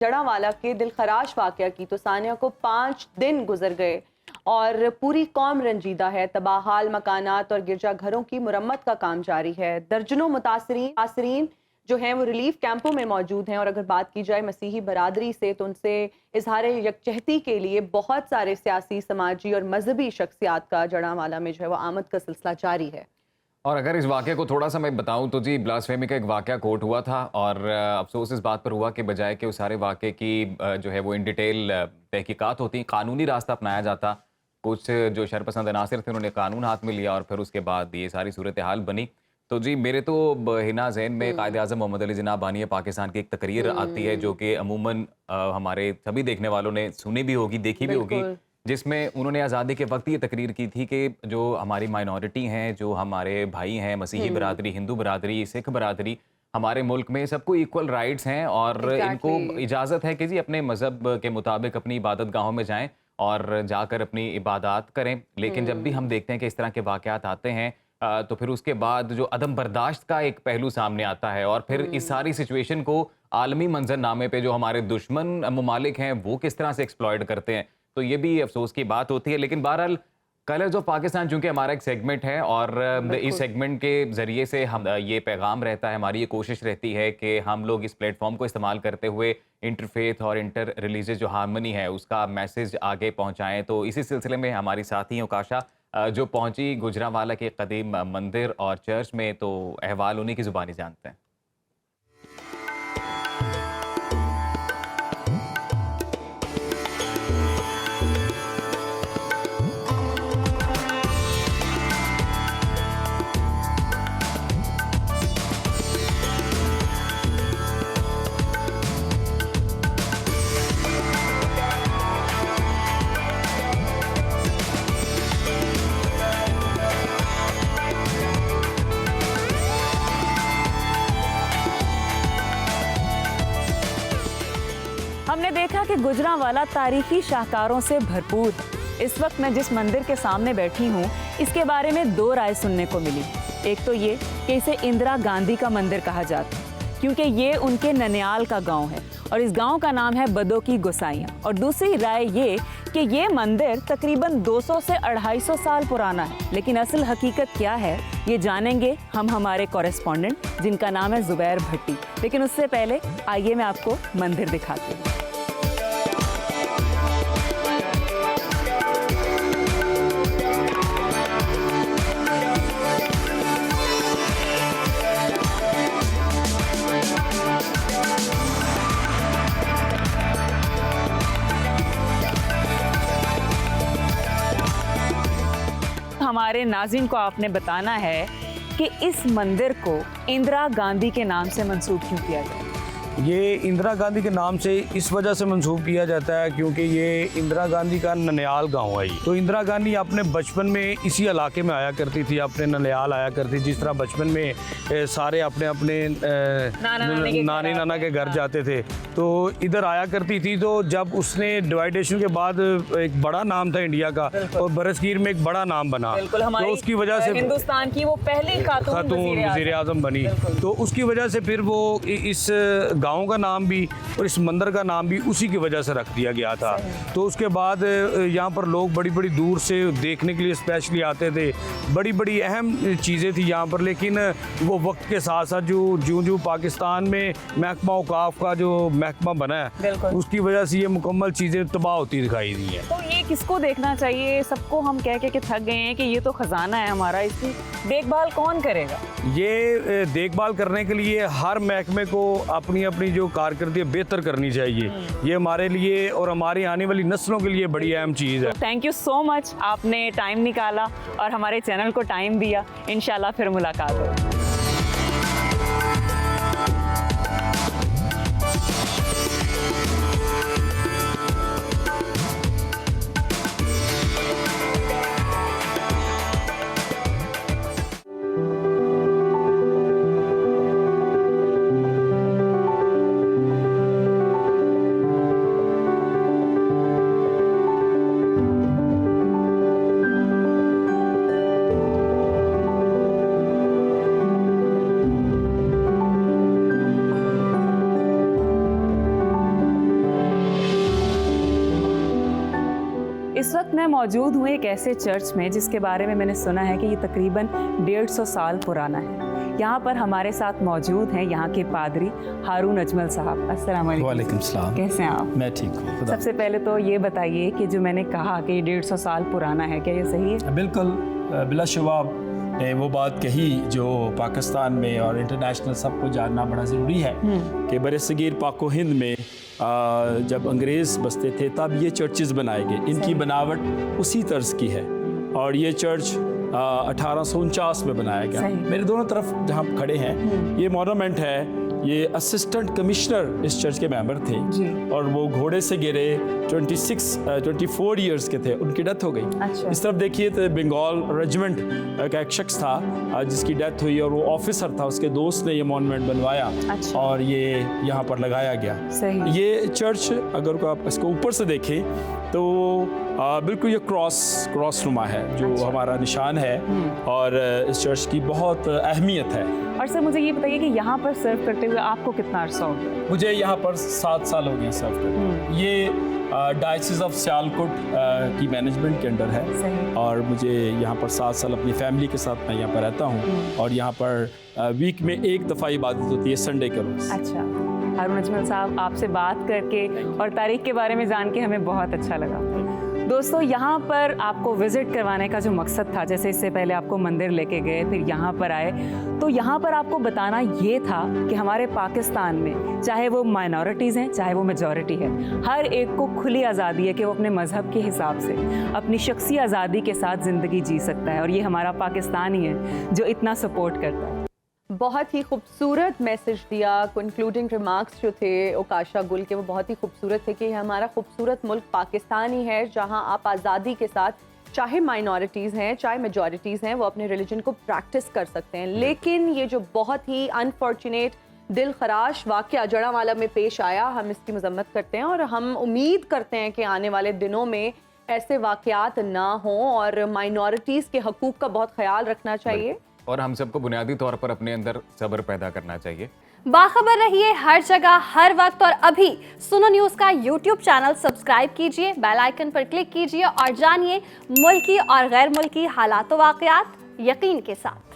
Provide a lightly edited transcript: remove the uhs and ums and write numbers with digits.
जड़ांवाला के दिलखराश वाकया की तो सानिया को 5 दिन गुजर गए और पूरी कौम रंजीदा है। तबाहाल मकानात और गिरजाघरों की मुरम्मत का काम जारी है। दर्जनों मुतासरीन जो हैं वो रिलीफ कैंपों में मौजूद हैं। और अगर बात की जाए मसीही बरादरी से तो उनसे इजहार यकजहती के लिए बहुत सारे सियासी, समाजी और मजहबी शख्सियात का जड़ांवाला में जो है वो आमद का सिलसिला जारी है। और अगर इस वाक़े को थोड़ा सा मैं बताऊं तो जी, ब्लास्फेमी का एक वाक़या कोर्ट हुआ था और अफसोस इस बात पर हुआ कि बजाय कि उस सारे वाक़े की जो है वो इन डिटेल तहकीकात होती, कानूनी रास्ता अपनाया जाता। कुछ जो शरपसंद अनासिर थे उन्होंने कानून हाथ में लिया और फिर उसके बाद ये सारी सूरत हाल बनी। तो जी, मेरे तो हिना ज़हन में कायद-ए-आज़म मोहम्मद अली जिन्ना बानी पाकिस्तान की एक तकरीर आती है जो कि अमूमन हमारे सभी देखने वालों ने सुनी भी होगी, देखी भी होगी, जिसमें उन्होंने आज़ादी के वक्त ये तकरीर की थी कि जो हमारी माइनॉरिटी हैं, जो हमारे भाई हैं, मसीही बरादरी, हिंदू बरादरी, सिख बरादरी, हमारे मुल्क में सबको इक्वल राइट्स हैं और इनको इजाज़त है कि जी अपने मज़हब के मुताबिक अपनी इबादत गाहों में जाएं और जाकर अपनी इबादत करें। लेकिन जब भी हम देखते हैं कि इस तरह के वाक़यात आते हैं तो फिर उसके बाद जो अदम बर्दाश्त का एक पहलू सामने आता है और फिर इस सारी सिचुएशन को आलमी मंजरनामे पे जो हमारे दुश्मन ममालिक हैं वो किस तरह से एक्सप्लॉइट करते हैं, तो ये भी अफसोस की बात होती है। लेकिन बहरहाल कलर्स ऑफ पाकिस्तान चूंकि हमारा एक सेगमेंट है और इस सेगमेंट के ज़रिए से हम ये पैगाम रहता है, हमारी ये कोशिश रहती है कि हम लोग इस प्लेटफॉर्म को इस्तेमाल करते हुए इंटरफेथ और इंटर रिलीजियस जो हार्मनी है उसका मैसेज आगे पहुँचाएँ। तो इसी सिलसिले में हमारी साथी ओकाशा जो पहुँची गुजरांवाला के कदीम मंदिर और चर्च में, तो अहवाल उन्हीं की ज़ुबानी जानते हैं। हमने देखा कि गुजरांवाला तारीखी शाहकारों से भरपूर है। इस वक्त मैं जिस मंदिर के सामने बैठी हूँ इसके बारे में 2 राय सुनने को मिली। एक तो ये कि इसे इंदिरा गांधी का मंदिर कहा जाता है क्योंकि ये उनके ननियाल का गांव है और इस गांव का नाम है बदो की गोसाइयाँ। और दूसरी राय ये कि ये मंदिर तकरीबन 200 से 250 साल पुराना है। लेकिन असल हकीकत क्या है ये जानेंगे हम हमारे कॉरेस्पॉन्डेंट जिनका नाम है जुबैर भट्टी। लेकिन उससे पहले आइए मैं आपको मंदिर दिखाती हूँ। हमारे नाज़रीन को आपने बताना है कि इस मंदिर को इंदिरा गांधी के नाम से मंसूब क्यों किया गया? ये इंदिरा गांधी के नाम से इस वजह से मंसूब किया जाता है क्योंकि ये इंदिरा गांधी का ननियाल गांव है। तो इंदिरा गांधी अपने बचपन में इसी इलाके में आया करती थी, अपने ननियाल आया करती। जिस तरह बचपन में सारे अपने अपने नानी नाना के घर जाते थे तो इधर आया करती थी। तो जब उसने डिवाइडेशन के बाद एक बड़ा नाम था इंडिया का और बरसगीर में एक बड़ा नाम बना, तो उसकी वजह से हिंदुस्तान की वो पहली खातून वज़ीर आज़म बनी। तो उसकी वजह से फिर वो इस गांव का नाम भी और इस मंदिर का नाम भी उसी की वजह से रख दिया गया था। तो उसके बाद यहाँ पर लोग बड़ी बड़ी दूर से देखने के लिए स्पेशली आते थे। बड़ी बड़ी अहम चीज़ें थी यहाँ पर। लेकिन वो वक्त के साथ साथ जो पाकिस्तान में महकमा औकाफ का जो महकमा बना है उसकी वजह से ये मुकम्मल चीज़ें तबाह होती दिखाई दी हैं। तो ये किसको देखना चाहिए? सबको हम कह के थक गए हैं कि ये तो खजाना है हमारा, इसकी देखभाल कौन करेगा? ये देखभाल करने के लिए हर महकमे को अपनी अपनी जो कारकर्दगी बेहतर करनी चाहिए। ये हमारे लिए और हमारी आने वाली नस्लों के लिए बड़ी अहम चीज़ है। थैंक यू सो मच, आपने टाइम निकाला और हमारे चैनल को टाइम दिया। इंशाल्लाह फिर मुलाकात होगी। इस वक्त मैं मौजूद हूँ एक ऐसे चर्च में जिसके बारे में मैंने सुना है कि ये तकरीबन 150 साल पुराना है। यहाँ पर हमारे साथ मौजूद हैं यहाँ के पादरी हारून अजमल साहब। अस्सलाम वालेकुम। वालेकुम सलाम। कैसे हैं आप? मैं ठीक हूँ, खुदा। सबसे पहले तो ये बताइए कि जो मैंने कहा कि ये 150 साल पुराना है, क्या ये सही है? बिल्कुल, बिलाशुबा ने वो बात कही जो पाकिस्तान में और इंटरनेशनल सबको जानना बड़ा ज़रूरी है कि बरसगीर पाको हिंद में जब अंग्रेज़ बसते थे तब ये चर्चेज़ बनाए गए। इनकी बनावट उसी तर्ज की है और ये चर्च 1849 में बनाया गया। मेरे दोनों तरफ जहाँ खड़े हैं ये मॉन्यूमेंट है। ये असिस्टेंट कमिश्नर इस चर्च के मेंबर थे और वो घोड़े से गिरे 24 इयर्स के थे, उनकी डेथ हो गई। अच्छा। इस तरफ देखिए तो बंगाल रेजिमेंट का एक शख्स था जिसकी डेथ हुई और वो ऑफिसर था, उसके दोस्त ने ये मॉन्यूमेंट बनवाया। अच्छा। और ये यहाँ पर लगाया गया। सही। ये चर्च अगर आप इसको ऊपर से देखें तो बिल्कुल ये क्रॉस नुमा है जो हमारा निशान है और इस चर्च की बहुत अहमियत है। और सर मुझे ये बताइए कि यहाँ पर सर्व करते हुए आपको कितना अरसा हो गया? मुझे यहाँ पर 7 साल हो गए सर्व करते। ये डायसिस ऑफ सियालकोट की मैनेजमेंट के अंडर है। सही। और मुझे यहाँ पर 7 साल अपनी फैमिली के साथ मैं यहाँ पर रहता हूँ और यहाँ पर वीक में एक दफ़ा इबादत होती है, संडे के रोज़। अच्छा, हारून अजमल साहब, आपसे बात करके और तारीख के बारे में जान के हमें बहुत अच्छा लगा। दोस्तों, यहाँ पर आपको विज़िट करवाने का जो मकसद था, जैसे इससे पहले आपको मंदिर लेके गए, फिर यहाँ पर आए, तो यहाँ पर आपको बताना ये था कि हमारे पाकिस्तान में चाहे वो माइनॉरिटीज़ हैं चाहे वो मेजॉरिटी है, हर एक को खुली आज़ादी है कि वो अपने मज़हब के हिसाब से अपनी शख्सी आज़ादी के साथ ज़िंदगी जी सकता है। और ये हमारा पाकिस्तान ही है जो इतना सपोर्ट करता है। बहुत ही खूबसूरत मैसेज दिया। कंक्लूडिंग रिमार्क्स जो थे ओकाशा गुल के, वो बहुत ही खूबसूरत थे कि हमारा खूबसूरत मुल्क पाकिस्तान ही है जहां आप आज़ादी के साथ, चाहे माइनॉरिटीज़ हैं चाहे मेजॉरिटीज़ हैं, वो अपने रिलीजन को प्रैक्टिस कर सकते हैं। लेकिन ये जो बहुत ही अनफॉर्चुनेट दिल खराश वाक़या जड़ावाला में पेश आया, हम इसकी मजम्मत करते हैं और हम उम्मीद करते हैं कि आने वाले दिनों में ऐसे वाक़यात ना हों और माइनॉरिटीज़ के हकूक़ का बहुत ख्याल रखना चाहिए और हम सबको बुनियादी तौर पर अपने अंदर सब्र पैदा करना चाहिए। बाखबर रहिए हर जगह हर वक्त और अभी सुनो न्यूज़ का यूट्यूब चैनल सब्सक्राइब कीजिए, बेल आइकन पर क्लिक कीजिए और जानिए मुल्की और गैर मुल्की हालात व वाक़यात यकीन के साथ।